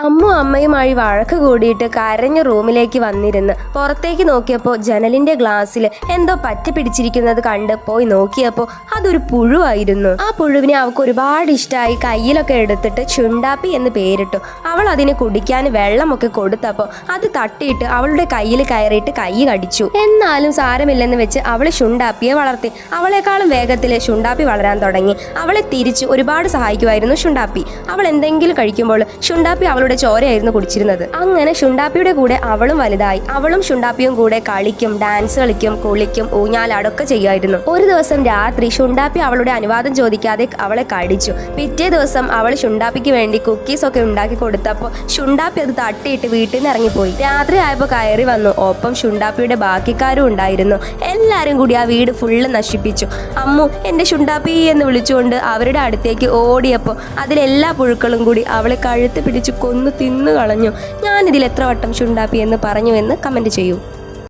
അമ്മു അമ്മയുമായി വഴക്ക് കൂടിയിട്ട് കരഞ്ഞ് റൂമിലേക്ക് വന്നിരുന്ന് പുറത്തേക്ക് നോക്കിയപ്പോൾ ജനലിന്റെ ഗ്ലാസ്സിൽ എന്തോ പറ്റി പിടിച്ചിരിക്കുന്നത് കണ്ട് പോയി നോക്കിയപ്പോൾ അതൊരു പുഴുവായിരുന്നു. ആ പുഴുവിനെ അവൾക്ക് ഒരുപാട് ഇഷ്ടമായി. കയ്യിലൊക്കെ എടുത്തിട്ട് ചുണ്ടാപ്പി എന്ന് പേരിട്ടു. അവൾ അതിന് കുടിക്കാൻ വെള്ളമൊക്കെ കൊടുത്തപ്പോൾ അത് തട്ടിയിട്ട് അവളുടെ കയ്യിൽ കയറിയിട്ട് കൈ കടിച്ചു. എന്നാലും സാരമില്ലെന്ന് വെച്ച് അവൾ ചുണ്ടാപ്പിയെ വളർത്തി. അവളെക്കാളും വേഗത്തിൽ ചുണ്ടാപ്പി വളരാൻ തുടങ്ങി. അവളെ തിരിച്ച് ഒരുപാട് സഹായിക്കുമായിരുന്നു ചുണ്ടാപ്പി. അവൾ എന്തെങ്കിലും കഴിക്കുമ്പോൾ ചുണ്ടാപ്പി അവളുടെ ചോരയായിരുന്നു കുടിച്ചിരുന്നത്. അങ്ങനെ ചുണ്ടാപ്പിയുടെ കൂടെ അവളും വലുതായി. അവളും ചുണ്ടാപ്പിയും കൂടെ കളിക്കും, ഡാൻസ് കളിക്കും, കുളിക്കും, ഊഞ്ഞാലാടൊക്കെ ചെയ്യുമായിരുന്നു. ഒരു ദിവസം രാത്രി ചുണ്ടാപ്പി അവളുടെ അനുവാദം ചോദിക്കാതെ അവളെ കടിച്ചു. പിറ്റേ ദിവസം അവൾ ചുണ്ടാപ്പിക്ക് വേണ്ടി കുക്കീസ് ഒക്കെ ഉണ്ടാക്കി കൊടുത്തപ്പോൾ ചുണ്ടാപ്പി അത് തട്ടിയിട്ട് വീട്ടിൽ നിന്ന് ഇറങ്ങിപ്പോയി. രാത്രി ആയപ്പോൾ കയറി വന്നു. ഒപ്പം ചുണ്ടാപ്പിയുടെ ബാക്കിക്കാരും ഉണ്ടായിരുന്നു. എല്ലാരും കൂടി ആ വീട് ഫുള്ള് നശിപ്പിച്ചു. അമ്മു എന്റെ ചുണ്ടാപ്പി എന്ന് വിളിച്ചുകൊണ്ട് അവരുടെ അടുത്തേക്ക് ഓടിയപ്പോൾ അതിലെല്ലാ പുഴുക്കളും കൂടി അവളെ കഴുത്ത് പിടിച്ച് കൊന്നു തിന്നു കളഞ്ഞു. ഞാനിതിൽ എത്ര വട്ടം ചുണ്ടാപ്പി എന്ന് പറഞ്ഞു എന്ന് കമന്റ് ചെയ്യൂ.